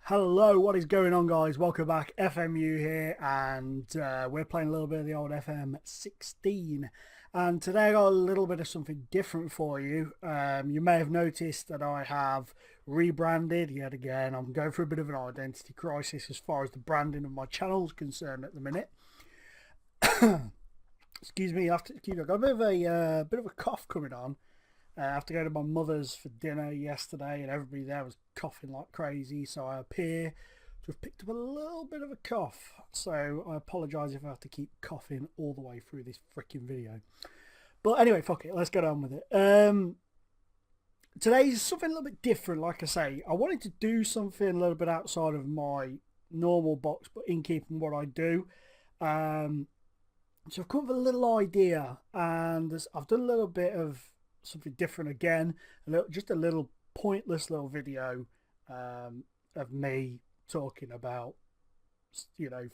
Hello, what is going on, guys? Welcome back. FMU here, and we're playing a little bit of the old FM16. And today I got a little bit of something different for you. You may have noticed that I have rebranded yet again. I'm going through a bit of an identity crisis as far as the branding of my channel is concerned at the minute. Excuse me, I've got a bit of a cough coming on. I have to go to my mother's for dinner yesterday, and everybody there was coughing like crazy, so I appear to have picked up a little bit of a cough. So I apologise if I have to keep coughing all the way through this freaking video. But anyway, fuck it, let's get on with it. Today's something a little bit different, like I say. I wanted to do something a little bit outside of my normal box, but in keeping what I do. So I've come up with a little idea, and I've done a little bit of something different again, just a little pointless little video of me talking about,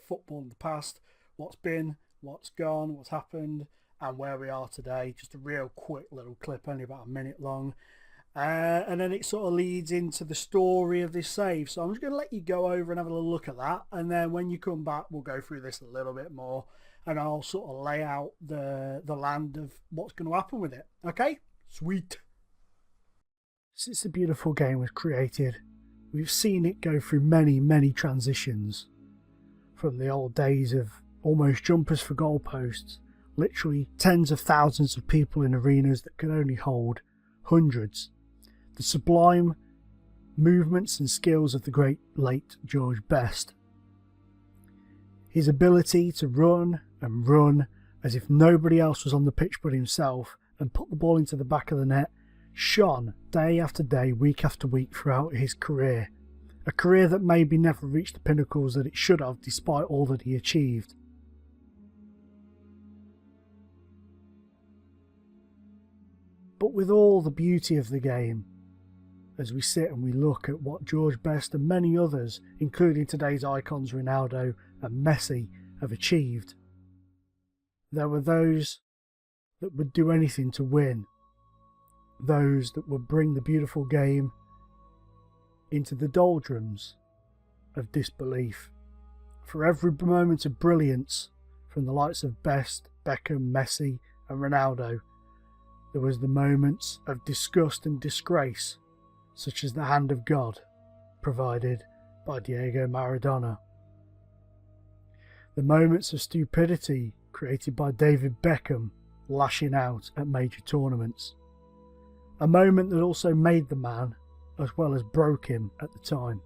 football in the past, what's been, what's gone, what's happened, and where we are today. Just a real quick little clip, only about a minute long, and then it sort of leads into the story of this save. So I'm just going to let you go over and have a little look at that, and then when you come back we'll go through this a little bit more, and I'll sort of lay out the land of what's going to happen with it. Okay? Sweet. Since the beautiful game was created, we've seen it go through many transitions. From the old days of almost jumpers for goalposts, literally tens of thousands of people in arenas that could only hold hundreds. The sublime movements and skills of the great late George Best. His ability to run and run as if nobody else was on the pitch but himself, and put the ball into the back of the net, shone day after day, week after week throughout his career. A career that maybe never reached the pinnacles that it should have, despite all that he achieved. But with all the beauty of the game, as we sit and we look at what George Best and many others, including today's icons Ronaldo and Messi, have achieved, there were those that would do anything to win. Those that would bring the beautiful game into the doldrums of disbelief. For every moment of brilliance from the likes of Best, Beckham, Messi and Ronaldo, there was the moments of disgust and disgrace, such as the hand of God provided by Diego Maradona. The moments of stupidity created by David Beckham lashing out at major tournaments. A moment that also made the man as well as broke him at the time.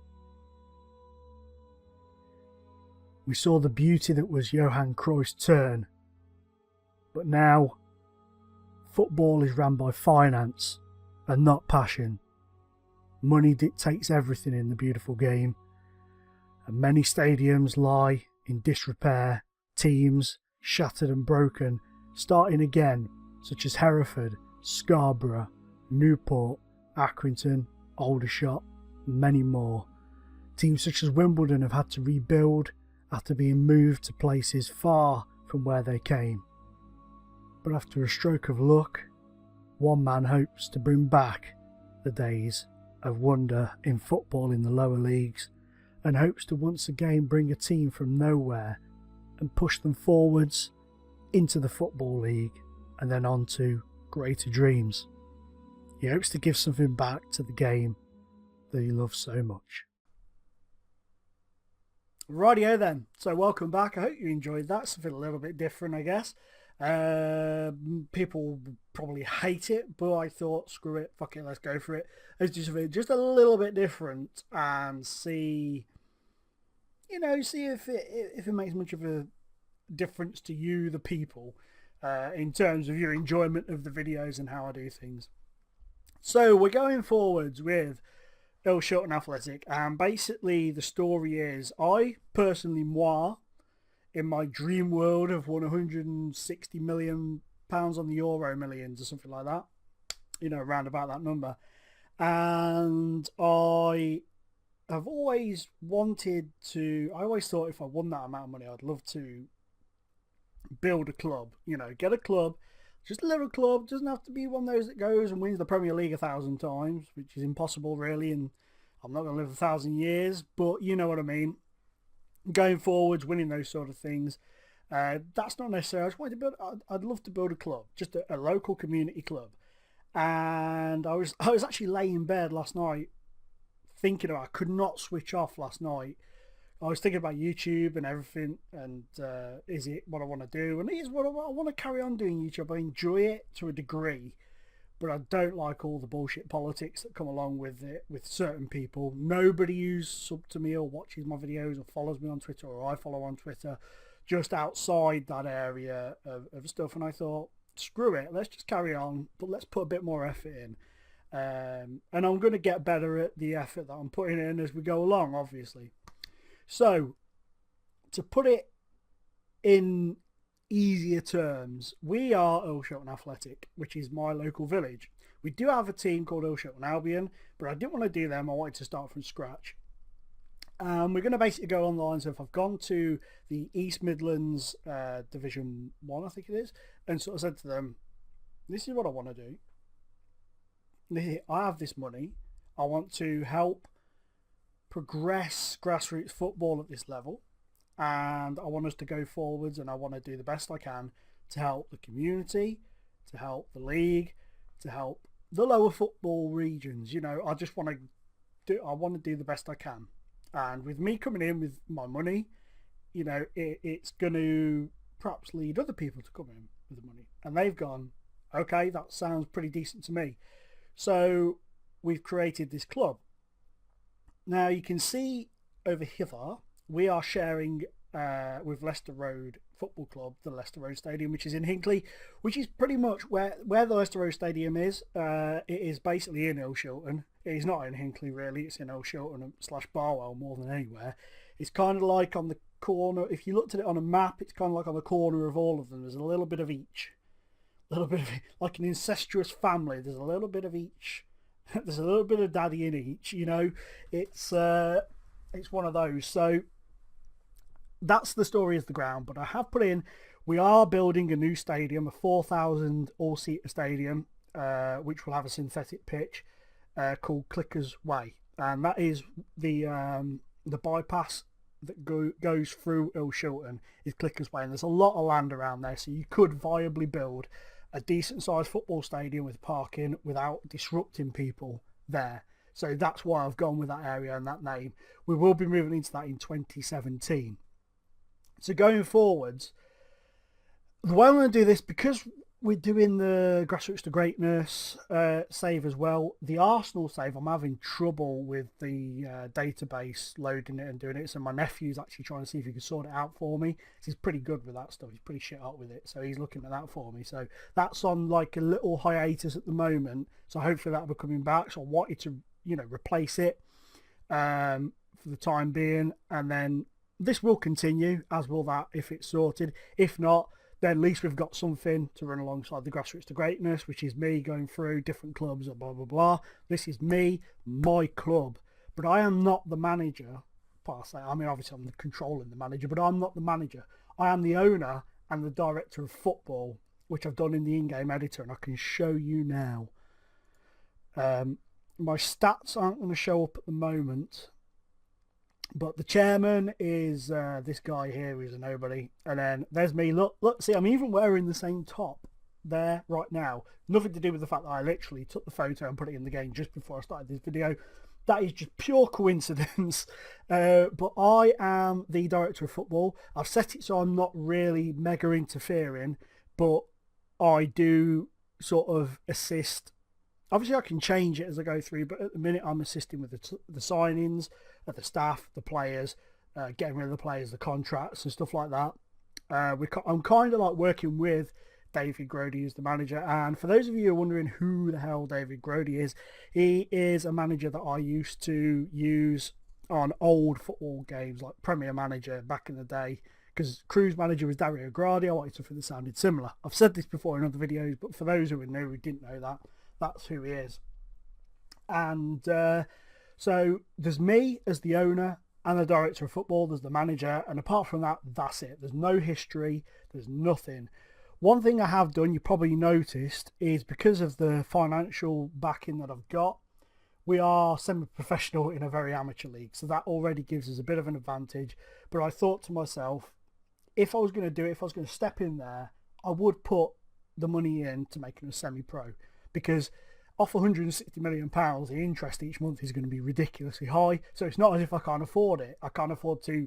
We saw the beauty that was Johan Cruyff's turn, but now football is run by finance and not passion. Money dictates everything in the beautiful game, and many stadiums lie in disrepair, teams shattered and broken, starting again, such as Hereford, Scarborough, Newport, Accrington, Aldershot, and many more. Teams such as Wimbledon have had to rebuild after being moved to places far from where they came. But after a stroke of luck, one man hopes to bring back the days of wonder in football in the lower leagues, and hopes to once again bring a team from nowhere and push them forwards into the Football League and then on to greater dreams. He hopes to give something back to the game that he loves so much. Rightio then, so welcome back. I hope you enjoyed that. Something a little bit different, I guess. People probably hate it, but I thought, screw it, fuck it, let's go for it. Let's do something just a little bit different and see if it makes much of a difference to you, the people, in terms of your enjoyment of the videos and how I do things. So we're going forwards with Ill Shot and Athletic, and basically the story is I personally, in my dream world, have won £160 million on the Euro Millions or something like that, around about that number, and I have always wanted to, I always thought if I won that amount of money I'd love to build a club, get a club, just a little club. Doesn't have to be one of those that goes and wins the Premier League 1,000 times, which is impossible really, and I'm not going to live 1,000 years, but you know what I mean. Going forwards, winning those sort of things. That's not necessary. I just wanted to build. I'd love to build a club, just a local community club. And I was actually laying in bed last night thinking about. I could not switch off last night. I was thinking about YouTube and everything, and is it what I want to do? And it is what I want to carry on doing YouTube. I enjoy it to a degree, but I don't like all the bullshit politics that come along with it with certain people. Nobody who's sub to me or watches my videos or follows me on Twitter or I follow on Twitter just outside that area of stuff. And I thought, screw it, let's just carry on, but let's put a bit more effort in. And I'm going to get better at the effort that I'm putting in as we go along, obviously. So, to put it in easier terms, we are Earl Shilton Athletic, which is my local village. We do have a team called Earl Shilton Albion, but I didn't want to do them. I wanted to start from scratch. We're going to basically go on the lines of, I've gone to the East Midlands Division 1, I think it is, and sort of said to them, this is what I want to do. I have this money. I want to help progress grassroots football at this level, and I want us to go forwards, and I want to do the best I can to help the community, to help the league, to help the lower football regions. You know, I just want to do the best I can. And with me coming in with my money, you know, it's going to perhaps lead other people to come in with the money. And they've gone, okay, that sounds pretty decent to me. So we've created this club. Now you can see over here, we are sharing with Leicester Road Football Club, the Leicester Road Stadium, which is in Hinckley, which is pretty much where the Leicester Road Stadium is. It is basically in Earl Shilton. It is not in Hinckley really, it's in Earl Shilton / Barwell more than anywhere. It's kind of like on the corner, if you looked at it on a map, it's kind of like on the corner of all of them. There's a little bit of each. A little bit of, like an incestuous family, there's a little bit of each. There's a little bit of daddy in each, you know. It's one of those. So that's the story of the ground. But I have put in, we are building a new stadium, a 4,000 all-seater stadium, which will have a synthetic pitch called Clickers Way, and that is the bypass that goes through Earl Shilton is Clickers Way, and there's a lot of land around there, so you could viably build a decent sized football stadium with parking without disrupting people there. So that's why I've gone with that area and that name. We will be moving into that in 2017. So going forwards, the way I'm going to do this, because we're doing the Grassroots to Greatness save as well, the Arsenal save, I'm having trouble with the database loading it and doing it. So my nephew's actually trying to see if he can sort it out for me. He's pretty good with that stuff. He's pretty shit up with it. So he's looking at that for me. So that's on like a little hiatus at the moment. So hopefully that'll be coming back. So I wanted to, you know, replace it for the time being. And then this will continue, as will that if it's sorted. If not, then at least we've got something to run alongside the Grassroots to Greatness, which is me going through different clubs or blah, blah, blah. This is me, my club. But I am not the manager, per se. I mean, obviously I'm controlling the manager, but I'm not the manager. I am the owner and the director of football, which I've done in the in-game editor, and I can show you now. My stats aren't going to show up at the moment, but the chairman is this guy here who's a nobody. And then there's me. Look, see, I'm even wearing the same top there right now. Nothing to do with the fact that I literally took the photo and put it in the game just before I started this video. That is just pure coincidence. But I am the director of football. I've set it so I'm not really mega interfering, but I do sort of assist. Obviously, I can change it as I go through, but at the minute I'm assisting with the signings, the staff, the players, getting rid of the players, the contracts and stuff like that. I'm kind of like working with David Grody, who's the manager. And for those of you who are wondering who the hell David Grody is, he is a manager that I used to use on old football games like Premier Manager back in the day. Because Cruise Manager was Dario Gradi. I wanted something that sounded similar. I've said this before in other videos, but for those who are new who didn't know that, that's who he is. And so there's me as the owner and the director of football. There's the manager, and apart from that, that's it. There's no history. There's nothing. One thing I have done, you probably noticed, is because of the financial backing that I've got, we are semi-professional in a very amateur league, so that already gives us a bit of an advantage. But I thought to myself, if I was going to do it, if I was going to step in there, I would put the money in to making a semi-pro, because off £160 million, the interest each month is going to be ridiculously high. So it's not as if I can't afford it. I can't afford to,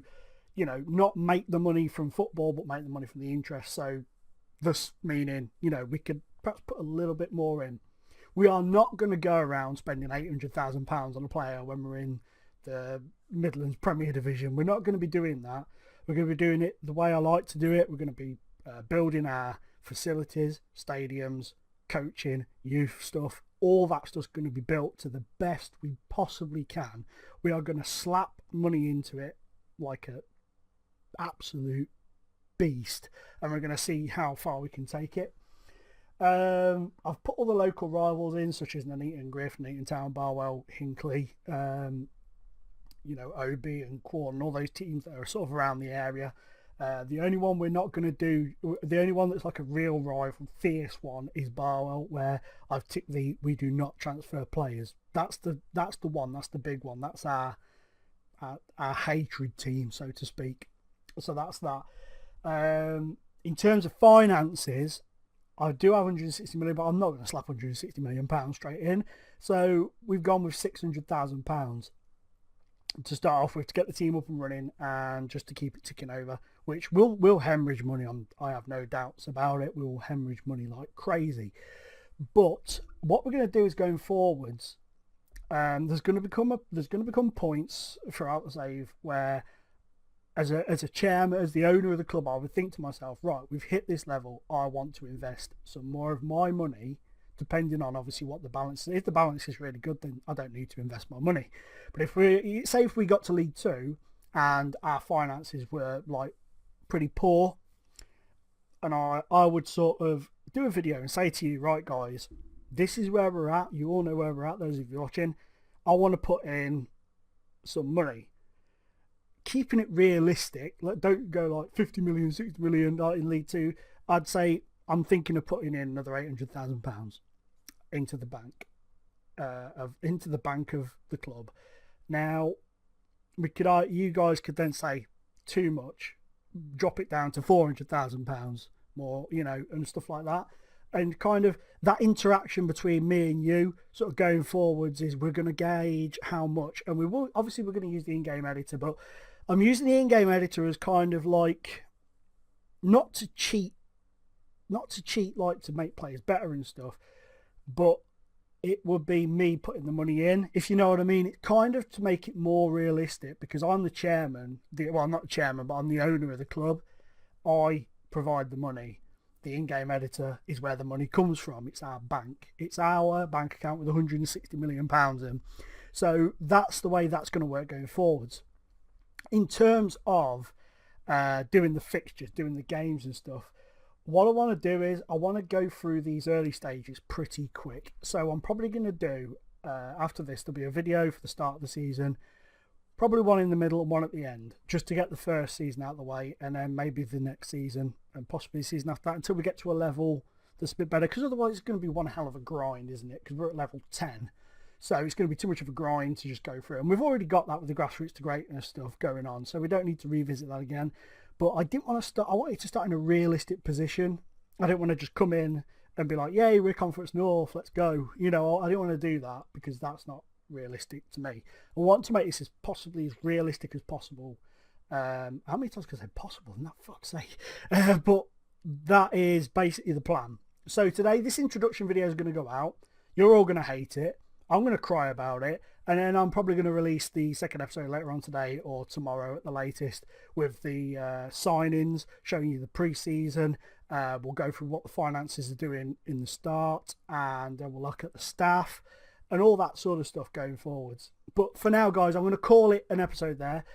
not make the money from football, but make the money from the interest. So thus meaning, we could perhaps put a little bit more in. We are not going to go around spending £800,000 on a player when we're in the Midlands Premier Division. We're not going to be doing that. We're going to be doing it the way I like to do it. We're going to be building our facilities, stadiums, coaching, youth stuff. All that stuff's going to be built to the best we possibly can. We are going to slap money into it like an absolute beast, and we're going to see how far we can take it. I've put all the local rivals in, such as Nuneaton, Griff, Nuneaton Town, Barwell, Hinckley, Oby and Quorn, and all those teams that are sort of around the area. The only one we're not going to do, the only one that's like a real rival, fierce one, is Barwell, where I've ticked the we do not transfer players. That's the one, that's the big one. That's our hatred team, so to speak. So that's that. In terms of finances, I do have 160 million, but I'm not going to slap 160 million pounds straight in. So we've gone with 600,000 pounds to start off with, to get the team up and running and just to keep it ticking over, which will hemorrhage money on. I have no doubts about it. We will hemorrhage money like crazy. But what we're going to do is, going forwards, there's going to become points throughout the save where, as a chairman, as the owner of the club, I would think to myself, right, we've hit this level. I want to invest some more of my money, depending on obviously what the balance is. If the balance is really good, then I don't need to invest my money. But if we got to League Two and our finances were like pretty poor, and I would sort of do a video and say to you, right guys, this is where we're at. You all know where we're at, those of you watching. I want to put in some money. Keeping it realistic, don't go like 50 million, 60 million in League Two. I'd say I'm thinking of putting in another £800,000 into the bank, of the club. Now, you guys could then say too much, drop it down to £400,000 more, and stuff like that. And kind of that interaction between me and you sort of going forwards is, we're going to gauge how much, and we're going to use the in-game editor, but I'm using the in-game editor as kind of like, not to cheat, like to make players better and stuff, but it would be me putting the money in, if you know what I mean. It's kind of to make it more realistic, because I'm the chairman, I'm not the chairman, but I'm the owner of the club. I provide the money. The in-game editor is where the money comes from. It's our bank. It's our bank account with £160 million in. So that's the way that's going to work going forwards. In terms of doing the fixtures, doing the games and stuff, what I want to do is I want to go through these early stages pretty quick. So I'm probably going to do, after this, there'll be a video for the start of the season, probably one in the middle and one at the end, just to get the first season out of the way, and then maybe the next season and possibly the season after that, until we get to a level that's a bit better, because otherwise it's going to be one hell of a grind, isn't it? Because we're at level 10. So it's going to be too much of a grind to just go through. And we've already got that with the grassroots to greatness stuff going on, so we don't need to revisit that again. But I didn't want to start. I wanted to start in a realistic position. I didn't want to just come in and be like, yay, we're Conference North, let's go. I didn't want to do that, because that's not realistic to me. I want to make this as possibly as realistic as possible. How many times can I say possible? Not fuck's sake. But that is basically the plan. So today, this introduction video is going to go out. You're all going to hate it. I'm going to cry about it, and then I'm probably going to release the second episode later on today or tomorrow at the latest, with the signings, showing you the pre-season. We'll go through what the finances are doing in the start, and we'll look at the staff and all that sort of stuff going forwards. But for now, guys, I'm going to call it an episode there.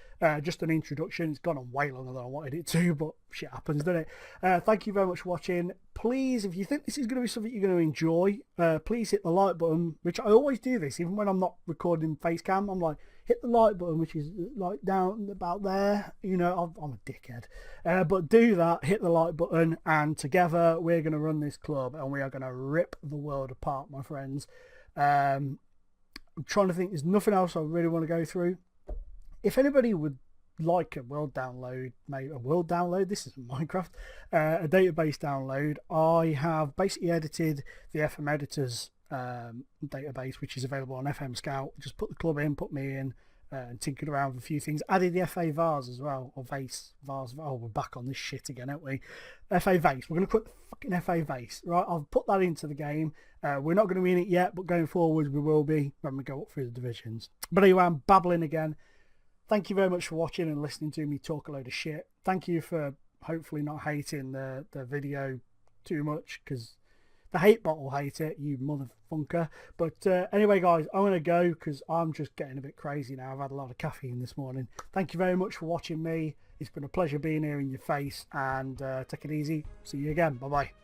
Just an introduction. It's gone on way longer than I wanted it to, but shit happens, doesn't it? Thank you very much for watching. Please, if you think this is going to be something you're going to enjoy, please hit the like button, which I always do this, even when I'm not recording face cam. I'm like, hit the like button, which is like down about there. I'm a dickhead. But do that, hit the like button, and together we're going to run this club, and we are going to rip the world apart, my friends. I'm trying to think. There's nothing else I really want to go through. If anybody would like a world download, maybe a world download, this isn't Minecraft, a database download, I have basically edited the FM editors database, which is available on FM Scout. Just put the club in, put me in, and tinkered around with a few things. Added the FA vars as well, or vase, vars. Oh, we're back on this shit again, aren't we? FA vase. We're going to put the fucking FA vase, right? I've put that into the game. We're not going to be in it yet, but going forward we will be when we go up through the divisions. But anyway, I'm babbling again. Thank you very much for watching and listening to me talk a load of shit. Thank you for hopefully not hating the video too much, because the hate bot will hate it, you motherfunker. But anyway, guys, I'm going to go because I'm just getting a bit crazy now. I've had a lot of caffeine this morning. Thank you very much for watching me. It's been a pleasure being here in your face, and take it easy. See you again. Bye-bye.